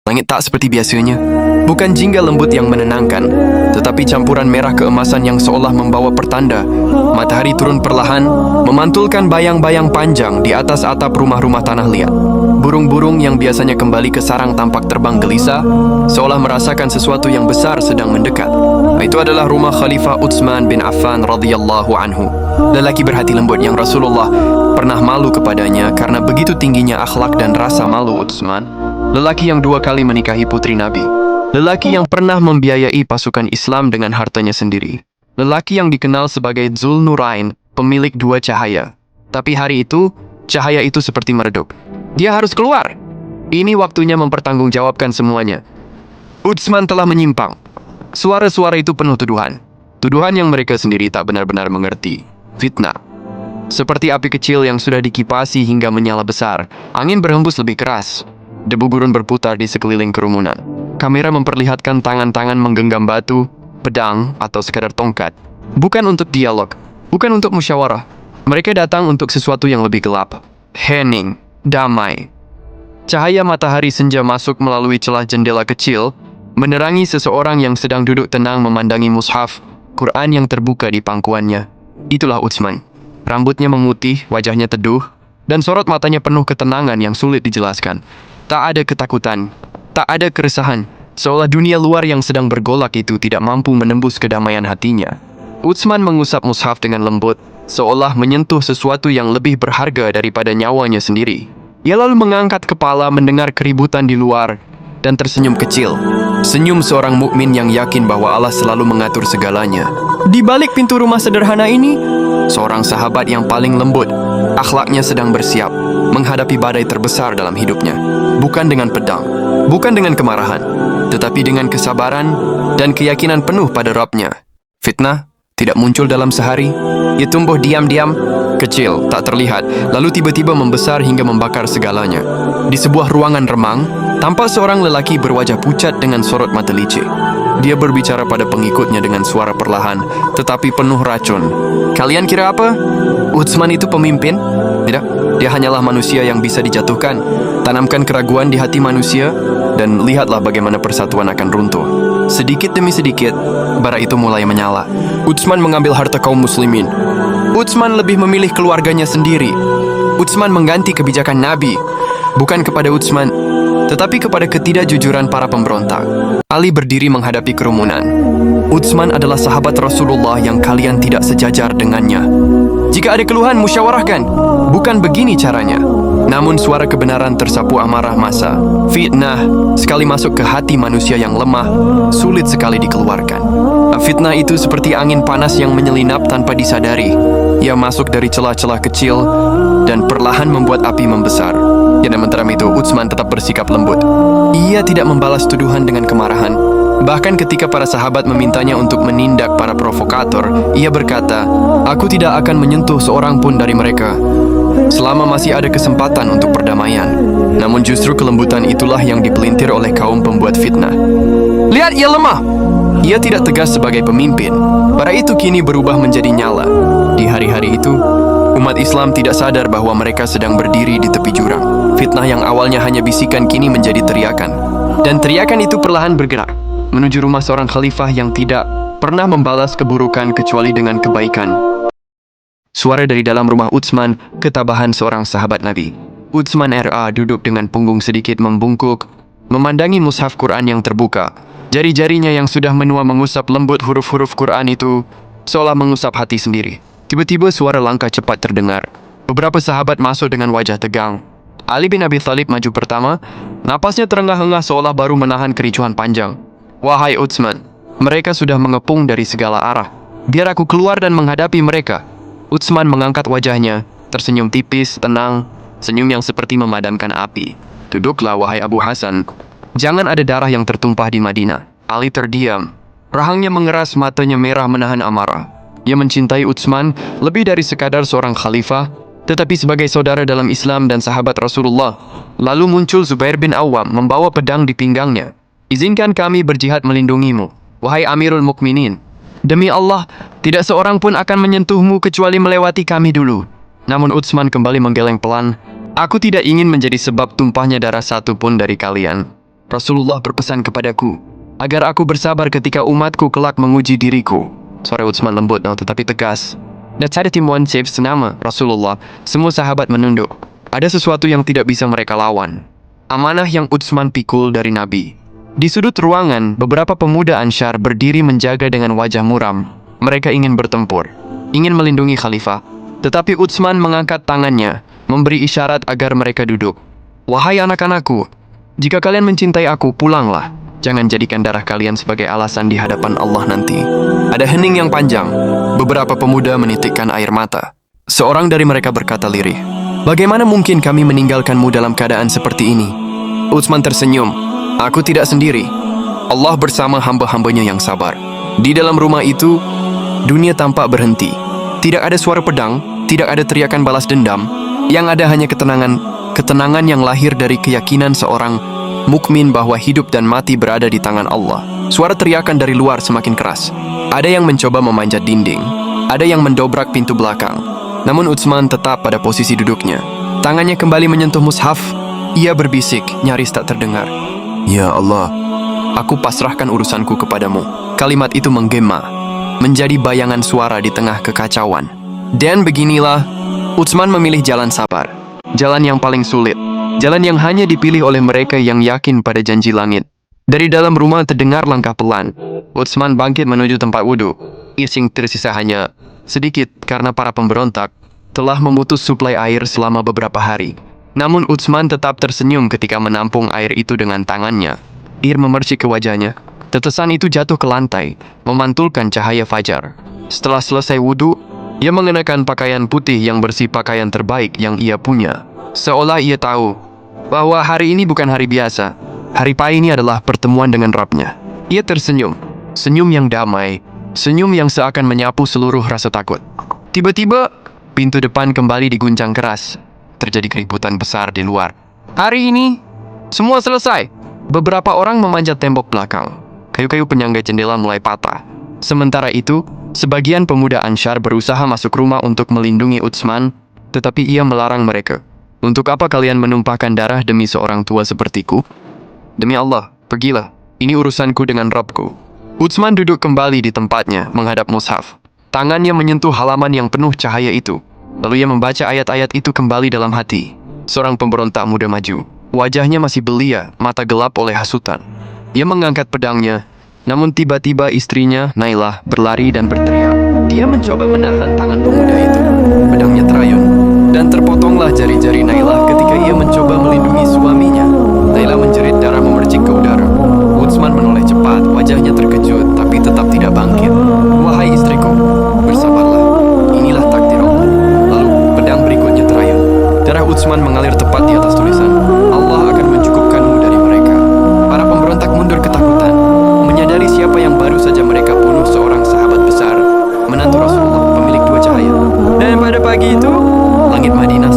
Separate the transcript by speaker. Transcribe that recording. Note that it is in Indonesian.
Speaker 1: Langit tak seperti biasanya. Bukan jingga lembut yang menenangkan, tetapi campuran merah keemasan yang seolah membawa pertanda. Matahari turun perlahan, memantulkan bayang-bayang panjang di atas atap rumah-rumah tanah liat. Burung-burung yang biasanya kembali ke sarang tampak terbang gelisah, seolah merasakan sesuatu yang besar sedang mendekat. Itu adalah rumah Khalifah Utsman bin Affan radhiyallahu anhu. Lelaki berhati lembut yang Rasulullah pernah malu kepadanya karena begitu tingginya akhlak dan rasa malu Utsman. Lelaki yang 2 kali menikahi putri Nabi. Lelaki yang pernah membiayai pasukan Islam dengan hartanya sendiri. Lelaki yang dikenal sebagai Dzul Nurain, pemilik 2 cahaya. Tapi hari itu, cahaya itu seperti meredup. Dia harus keluar. Ini waktunya mempertanggungjawabkan semuanya. Utsman telah menyimpang. Suara-suara itu penuh tuduhan. Tuduhan yang mereka sendiri tak benar-benar mengerti. Fitnah. Seperti api kecil yang sudah dikipasi hingga menyala besar, angin berhembus lebih keras. Debu gurun berputar di sekeliling kerumunan. Kamera memperlihatkan tangan-tangan menggenggam batu, pedang, atau sekadar tongkat. Bukan untuk dialog, bukan untuk musyawarah. Mereka datang untuk sesuatu yang lebih gelap. Hening, damai. Cahaya matahari senja masuk melalui celah jendela kecil, menerangi seseorang yang sedang duduk tenang memandangi mushaf, Quran yang terbuka di pangkuannya. Itulah Utsman. Rambutnya memutih, wajahnya teduh, dan sorot matanya penuh ketenangan yang sulit dijelaskan. Tak ada ketakutan, tak ada keresahan, seolah dunia luar yang sedang bergolak itu tidak mampu menembus kedamaian hatinya. Utsman mengusap mushaf dengan lembut, seolah menyentuh sesuatu yang lebih berharga daripada nyawanya sendiri. Ia lalu mengangkat kepala mendengar keributan di luar, dan tersenyum kecil. Senyum seorang mukmin yang yakin bahwa Allah selalu mengatur segalanya. Di balik pintu rumah sederhana ini, seorang sahabat yang paling lembut, akhlaknya sedang bersiap menghadapi badai terbesar dalam hidupnya. Bukan dengan pedang, bukan dengan kemarahan, tetapi dengan kesabaran dan keyakinan penuh pada Rabb-Nya. Fitnah tidak muncul dalam sehari. Ia tumbuh diam-diam, kecil, tak terlihat, lalu tiba-tiba membesar hingga membakar segalanya. Di sebuah ruangan remang, tampak seorang lelaki berwajah pucat dengan sorot mata licik. Dia berbicara pada pengikutnya dengan suara perlahan, tetapi penuh racun. Kalian kira apa? Utsman itu pemimpin? Tidak, dia hanyalah manusia yang bisa dijatuhkan. Tanamkan keraguan di hati manusia, dan lihatlah bagaimana persatuan akan runtuh. Sedikit demi sedikit, bara itu mulai menyala. Utsman mengambil harta kaum muslimin. Utsman lebih memilih keluarganya sendiri. Utsman mengganti kebijakan Nabi, bukan kepada Utsman, tetapi kepada ketidakjujuran para pemberontak. Ali berdiri menghadapi kerumunan. Utsman adalah sahabat Rasulullah yang kalian tidak sejajar dengannya. Jika ada keluhan, musyawarahkan. Bukan begini caranya. Namun suara kebenaran tersapu amarah massa. Fitnah, sekali masuk ke hati manusia yang lemah, sulit sekali dikeluarkan. Fitnah itu seperti angin panas yang menyelinap tanpa disadari. Ia masuk dari celah-celah kecil dan perlahan membuat api membesar. Ya, dan menteram itu, Utsman tetap bersikap lembut. Ia tidak membalas tuduhan dengan kemarahan. Bahkan ketika para sahabat memintanya untuk menindak para provokator, ia berkata, "Aku tidak akan menyentuh seorang pun dari mereka selama masih ada kesempatan untuk perdamaian." Namun justru kelembutan itulah yang dipelintir oleh kaum pembuat fitnah. Lihat, ia lemah. Ia tidak tegas sebagai pemimpin. Bara itu kini berubah menjadi nyala. Di hari-hari itu, umat Islam tidak sadar bahwa mereka sedang berdiri di tepi jurang. Fitnah yang awalnya hanya bisikan kini menjadi teriakan. Dan teriakan itu perlahan bergerak menuju rumah seorang khalifah yang tidak pernah membalas keburukan kecuali dengan kebaikan. Suara dari dalam rumah Utsman, ketabahan seorang sahabat Nabi. Utsman R.A. duduk dengan punggung sedikit membungkuk, memandangi mushaf Quran yang terbuka. Jari-jarinya yang sudah menua mengusap lembut huruf-huruf Quran itu, seolah mengusap hati sendiri. Tiba-tiba suara langkah cepat terdengar. Beberapa sahabat masuk dengan wajah tegang. Ali bin Abi Thalib maju pertama, napasnya terengah-engah seolah baru menahan kericuhan panjang. "Wahai Utsman, mereka sudah mengepung dari segala arah. Biar aku keluar dan menghadapi mereka." Utsman mengangkat wajahnya, tersenyum tipis, tenang, senyum yang seperti memadamkan api. "Duduklah, wahai Abu Hasan. Jangan ada darah yang tertumpah di Madinah." Ali terdiam. Rahangnya mengeras, matanya merah menahan amarah. Ia mencintai Utsman lebih dari sekadar seorang khalifah, tetapi sebagai saudara dalam Islam dan sahabat Rasulullah. Lalu muncul Zubair bin Awam membawa pedang di pinggangnya. "Izinkan kami berjihad melindungimu, wahai Amirul Mukminin. Demi Allah, tidak seorang pun akan menyentuhmu kecuali melewati kami dulu." Namun Utsman kembali menggeleng pelan. "Aku tidak ingin menjadi sebab tumpahnya darah satu pun dari kalian." Rasulullah berpesan kepadaku agar aku bersabar ketika umatku kelak menguji diriku. Suara Utsman lembut tetapi tegas. Dan ada timuan Saif senama Rasulullah. Semua sahabat menunduk. Ada sesuatu yang tidak bisa mereka lawan. Amanah yang Utsman pikul dari Nabi. Di sudut ruangan, beberapa pemuda Ansyar berdiri menjaga dengan wajah muram. Mereka ingin bertempur, ingin melindungi khalifah. Tetapi Utsman mengangkat tangannya, memberi isyarat agar mereka duduk. Wahai anak-anakku, jika kalian mencintai aku, pulanglah. Jangan jadikan darah kalian sebagai alasan di hadapan Allah nanti. Ada hening yang panjang. Beberapa pemuda menitikkan air mata. Seorang dari mereka berkata lirih, "Bagaimana mungkin kami meninggalkanmu dalam keadaan seperti ini?" Utsman tersenyum. "Aku tidak sendiri. Allah bersama hamba-hambanya yang sabar." Di dalam rumah itu, dunia tampak berhenti. Tidak ada suara pedang, tidak ada teriakan balas dendam. Yang ada hanya ketenangan yang lahir dari keyakinan seorang mukmin bahwa hidup dan mati berada di tangan Allah. Suara teriakan dari luar semakin keras. Ada yang mencoba memanjat dinding, ada yang mendobrak pintu belakang. Namun Utsman tetap pada posisi duduknya. Tangannya kembali menyentuh mushaf. Ia berbisik, nyaris tak terdengar. "Ya Allah, aku pasrahkan urusanku kepadamu." Kalimat itu menggema, menjadi bayangan suara di tengah kekacauan. Dan beginilah, Utsman memilih jalan sabar. Jalan yang paling sulit. Jalan yang hanya dipilih oleh mereka yang yakin pada janji langit. Dari dalam rumah terdengar langkah pelan. Utsman bangkit menuju tempat wudhu. Ising tersisa hanya sedikit karena para pemberontak telah memutus suplai air selama beberapa hari. Namun Utsman tetap tersenyum ketika menampung air itu dengan tangannya. Air memercik ke wajahnya. Tetesan itu jatuh ke lantai, memantulkan cahaya fajar. Setelah selesai wudhu, ia mengenakan pakaian putih yang bersih, pakaian terbaik yang ia punya. Seolah ia tahu bahwa hari ini bukan hari biasa. Hari pagi ini adalah pertemuan dengan Rabb-Nya. Ia tersenyum. Senyum yang damai. Senyum yang seakan menyapu seluruh rasa takut. Tiba-tiba, pintu depan kembali diguncang keras. Terjadi keributan besar di luar. Hari ini, semua selesai. Beberapa orang memanjat tembok belakang. Kayu-kayu penyangga jendela mulai patah. Sementara itu, sebagian pemuda Ansyar berusaha masuk rumah untuk melindungi Utsman, tetapi ia melarang mereka. "Untuk apa kalian menumpahkan darah demi seorang tua sepertiku? Demi Allah, pergilah. Ini urusanku dengan Rabbku." Utsman duduk kembali di tempatnya, menghadap mushaf. Tangannya menyentuh halaman yang penuh cahaya itu. Lalu ia membaca ayat-ayat itu kembali dalam hati. Seorang pemberontak muda maju. Wajahnya masih belia, mata gelap oleh hasutan. Ia mengangkat pedangnya, namun tiba-tiba istrinya, Nailah, berlari dan berteriak. Dia mencoba menahan tangan pemuda itu. Pedangnya terayun, dan terpotonglah jari-jari Nailah ketika ia mencoba melindungi suaminya. Nailah menjerit, darah memercik ke udara. Utsman menoleh cepat, wajahnya terkejut, tapi tetap tidak bangkit. "Wahai istriku, bersabarlah. Inilah takdir Allah." Lalu, pedang berikutnya terayun. Darah Utsman mengalir tepat di atas tulisan, "Allah akan mencukupkanmu dari mereka." Para pemberontak mundur ketakutan, menyadari siapa yang baru saja mereka bunuh, seorang sahabat besar, menantu Rasulullah, pemilik dua cahaya. Dan pada pagi itu, langit Madinah